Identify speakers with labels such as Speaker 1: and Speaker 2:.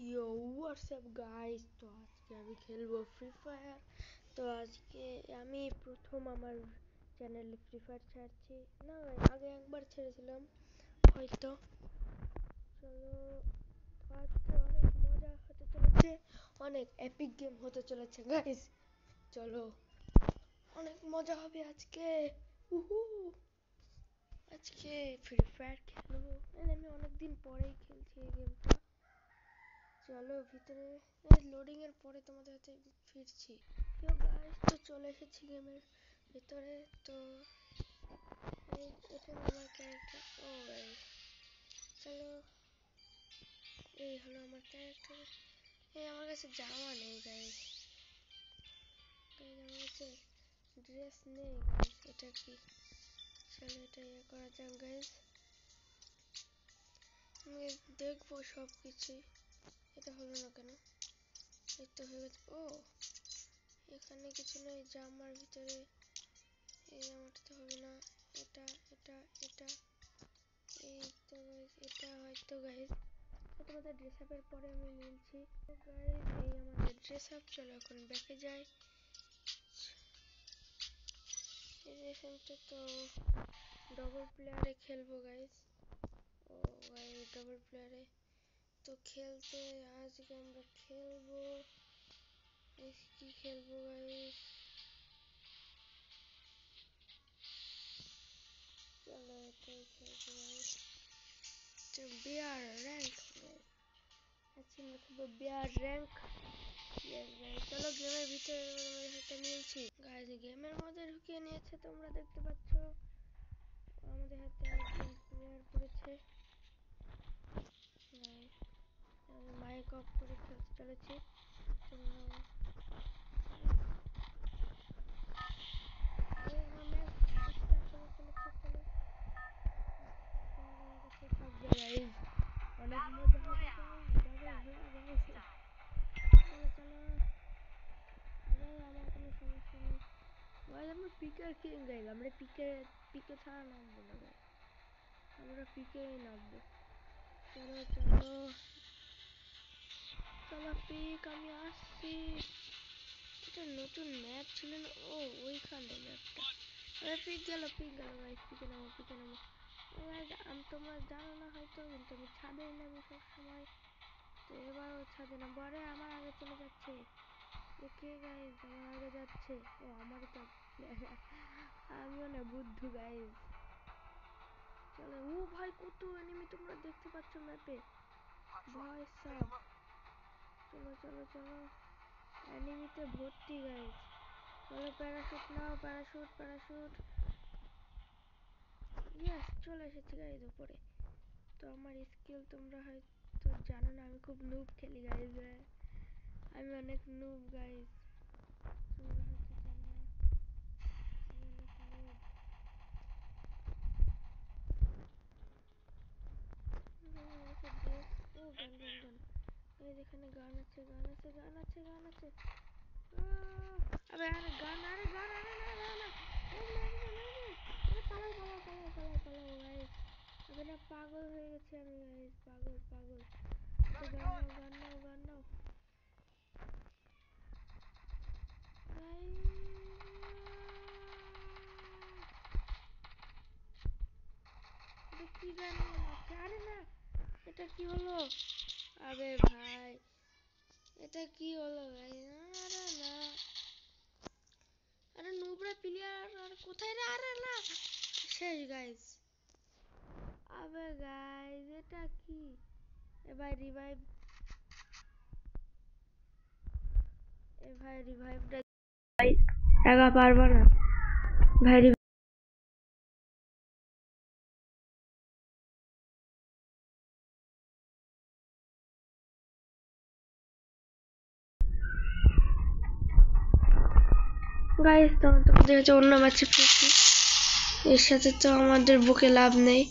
Speaker 1: यो WhatsApp guys, तो আজকে আমি খেলবো ফ্রি ফায়ার। তো আজকে আমি প্রথম আমার চ্যানেলে ফ্রি ফায়ার ছাড়ছি না, আগে একবার ছেড়েছিলাম হয়তো। চলো, আজকে অনেক মজা হতে চলেছে, অনেক এপিক গেম হতে চলেছে গাইস। চলো, অনেক মজা হবে আজকে। উহু, আজকে ফ্রি ফায়ার খেলবো, আমি অনেকদিন পরেই খেলছি এই গেমটা। চলো ভিতরে, লোডিং এর পরে তোমাদের হাতে ফিরছি। গাইস, তো চলে এসেছি গেমের ভিতরে। তো এটা আমার ক্যারেক্টার। ও গাইস, চলো, এই হলো আমার ক্যারেক্টার। আমার কাছে জামা নেই গাইস, আমার কাছে ড্রেস নেই গাইস। এটা কি? চলো এটা ইয়ে করা যাক গাইস, আমি দেখবো সব কিছু। এটা হলো না কেন? এই তো হয়ে গেছে। ও, এখানে কিছু নেই জামার ভিতরে, এই জামাটা তো হবে না। এটা এটা এটা এই তো গাইস, এটা হয়তো গাইস তোমাদের ড্রেস আপের পরে আমি মিলছি। তো গাইস, এই আমাদের ড্রেস আপ। চলো এখন ব্যাকে যাই। এই এখানটা তো ডবল প্লেয়ারে খেলবো গাইস। ও গাইস, ডবল প্লেয়ারে তো খেলতে আজকে আমরা খেলবো। কি খেলবো গাইস? চলো এটাই খেলবো গাইস। তো বিয়ার র্যাঙ্ক গাইস, আজকে আমরা খেলবো বিয়ার র্যাঙ্ক। চলো গেমের ভিতরে আমাদের হাতে মিলছি গাইস। গেমের মধ্যে ঢুকিয়ে নিয়েছে, তোমরা দেখতে পাচ্ছ আমাদের হাতে একজন প্লেয়ার পড়েছে। মাইক অফ করে খেলতে চলেছি। অনেক মজা হবে চলো চলো, আমার কোনো সমস্যা নেই গাইস। আমরা পিকের কিং গাইস, আমরা পিকে ছাড়া নামবো না গাইস, আমরা পিকেই নামবো। চলো চলো চলো, পিক আমি আসছি। এটা নতুন ম্যাপ ছিল না? ও ওইখানে ম্যাপটা। পিক গেল গাইস, পিকে নামো পিকে নামো। তোমরা জানো না হয়তো, কিন্তু আমি ছাদেই নামি সবসময়। তো এবারও ছাদে নামবো। আরে আমার আগে চলে যাচ্ছে, ওকে গাইস আমার আগে যাচ্ছে। ও আমারই তো আমিও না বুদ্ধু গাইস। চলো, ও ভাই কত এনিমি তোমরা দেখতে পাচ্ছ ম্যাপে ভাই সব। চলো চলো চলো, এনিমিতে ভর্তি গাইস। চলো প্যারাশুট নাও, প্যারাশুট প্যারাশুট। ইয়েস, চলে এসেছি গাইস উপরে। তো আমার স্কিল তোমরা হয়তো জানো না, আমি খুব নুব খেলি গাইস, আমি অনেক নুব গাইস। তোমরা হয়তো জানো না, আমি অনেক নুব। ও গান গান গান, এই যেখানে গান আছে গান আছে গান আছে গান আছে। আরে আরে গান, আরে গান, আরে না না না, পালাও পালাও পালাও পালাও পালাও গাইস। আরে না, পাগল হয়ে গেছি আমি গাইস, পাগল পাগল। তো গান নাও গান নাও গান নাও। এটা কি গান? আরে না, এটা কি হলো? আবে ভাই, এটা কি হলো ভাই? আরে না, আরে নুবরা প্লেয়ার আর কোথায় রে? আরে না, শেষ গাইস। আবে গাইস, এটা কি? এ ভাই রিভাইভ, এ ভাই রিভাইভটা ভাই একা পারবা না ভাই। গাইস, তোমাদের কাছে অন্য ম্যাচে ফিরছি, এর সাথে তো আমাদের বুকে লাভ নেই।